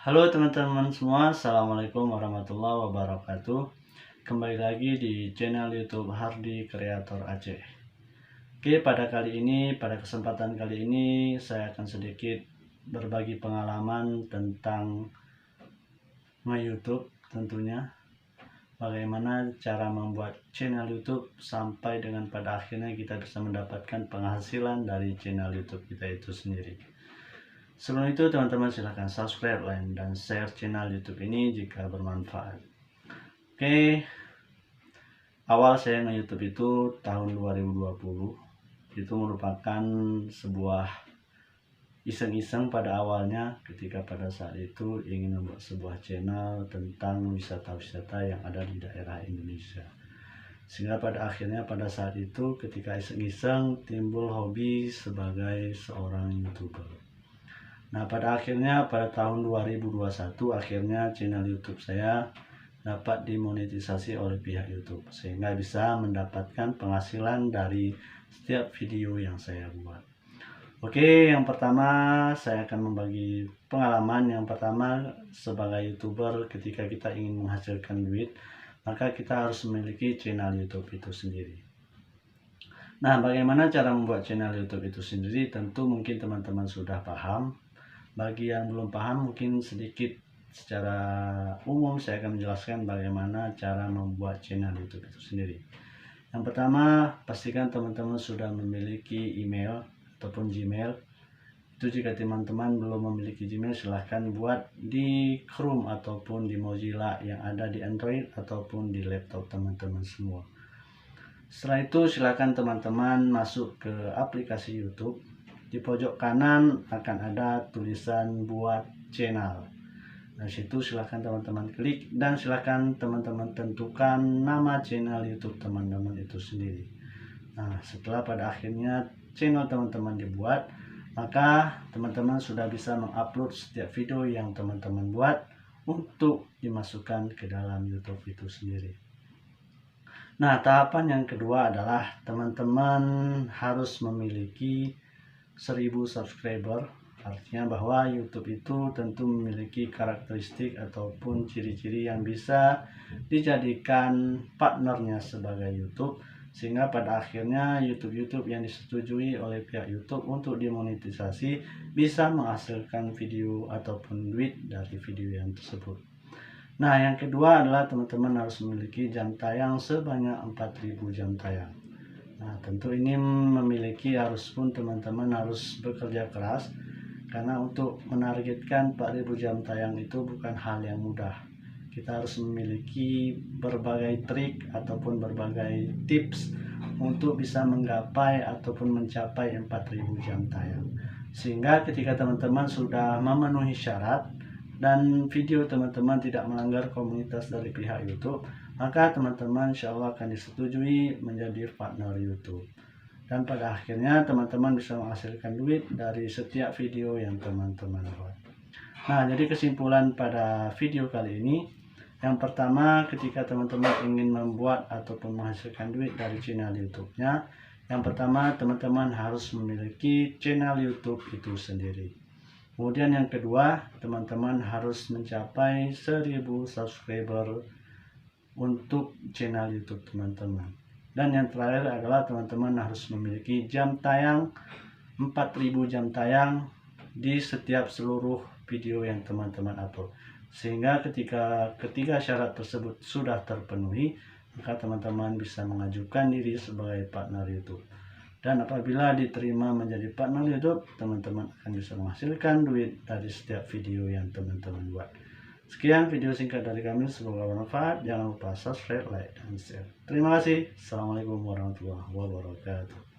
Halo teman-teman semua, Assalamualaikum warahmatullahi wabarakatuh. Kembali lagi di channel YouTube Hardi Kreator Aceh. Oke, pada kesempatan kali ini saya akan sedikit berbagi pengalaman tentang nge-YouTube tentunya. Bagaimana cara membuat channel YouTube sampai dengan pada akhirnya kita bisa mendapatkan penghasilan dari channel YouTube kita itu sendiri. Sebelum itu teman-teman silahkan subscribe, like, dan share channel YouTube ini jika bermanfaat. Oke, awal saya nge-YouTube itu tahun 2020. Itu merupakan sebuah iseng-iseng pada awalnya ketika pada saat itu ingin membuat sebuah channel tentang wisata-wisata yang ada di daerah Indonesia. Sehingga pada akhirnya pada saat itu ketika iseng-iseng timbul hobi sebagai seorang YouTuber. Nah, pada akhirnya pada tahun 2021 akhirnya channel YouTube saya dapat dimonetisasi oleh pihak YouTube sehingga bisa mendapatkan penghasilan dari setiap video yang saya buat. Oke, yang pertama saya akan membagi pengalaman. Yang pertama, sebagai YouTuber ketika kita ingin menghasilkan duit, maka kita harus memiliki channel YouTube itu sendiri. Nah, bagaimana cara membuat channel YouTube itu sendiri? Tentu mungkin teman-teman sudah paham. Bagi yang belum paham, mungkin sedikit secara umum saya akan menjelaskan bagaimana cara membuat channel YouTube itu sendiri. Yang pertama, pastikan teman-teman sudah memiliki email ataupun Gmail. Itu jika teman-teman belum memiliki Gmail, silahkan buat di Chrome ataupun di Mozilla yang ada di Android ataupun di laptop teman-teman semua. Setelah itu silahkan teman-teman masuk ke aplikasi YouTube. Di pojok kanan akan ada tulisan buat channel. Nah, situ silahkan teman-teman klik dan silahkan teman-teman tentukan nama channel YouTube teman-teman itu sendiri. Nah, setelah pada akhirnya channel teman-teman dibuat, maka teman-teman sudah bisa mengupload setiap video yang teman-teman buat untuk dimasukkan ke dalam YouTube itu sendiri. Nah, tahapan yang kedua adalah teman-teman harus memiliki 1000 subscriber. Artinya bahwa YouTube itu tentu memiliki karakteristik ataupun ciri-ciri yang bisa dijadikan partnernya sebagai YouTube, sehingga pada akhirnya YouTube yang disetujui oleh pihak YouTube untuk dimonetisasi bisa menghasilkan video ataupun duit dari video yang tersebut. Nah, yang kedua adalah teman-teman harus memiliki jam tayang sebanyak 4000 jam tayang. Nah, tentu ini harus teman-teman harus bekerja keras, karena untuk menargetkan 4000 jam tayang itu bukan hal yang mudah. Kita harus memiliki berbagai trik ataupun berbagai tips untuk bisa menggapai ataupun mencapai 4000 jam tayang. Sehingga ketika teman-teman sudah memenuhi syarat dan video teman-teman tidak melanggar komunitas dari pihak YouTube, maka teman-teman insya Allah akan disetujui menjadi partner YouTube. Dan pada akhirnya teman-teman bisa menghasilkan duit dari setiap video yang teman-teman buat. Nah, jadi kesimpulan pada video kali ini, yang pertama ketika teman-teman ingin membuat ataupun menghasilkan duit dari channel YouTube-nya, yang pertama teman-teman harus memiliki channel YouTube itu sendiri. Kemudian yang kedua, teman-teman harus mencapai 1000 subscriber untuk channel YouTube teman-teman. Dan yang terakhir adalah teman-teman harus memiliki jam tayang 4000 jam tayang di setiap seluruh video yang teman-teman upload. Sehingga ketika syarat tersebut sudah terpenuhi, maka teman-teman bisa mengajukan diri sebagai partner YouTube. Dan apabila diterima menjadi partner YouTube, teman-teman akan bisa menghasilkan duit dari setiap video yang teman-teman buat. Sekian video singkat dari kami, semoga bermanfaat. Jangan lupa subscribe, like, dan share. Terima kasih. Assalamualaikum warahmatullahi wabarakatuh.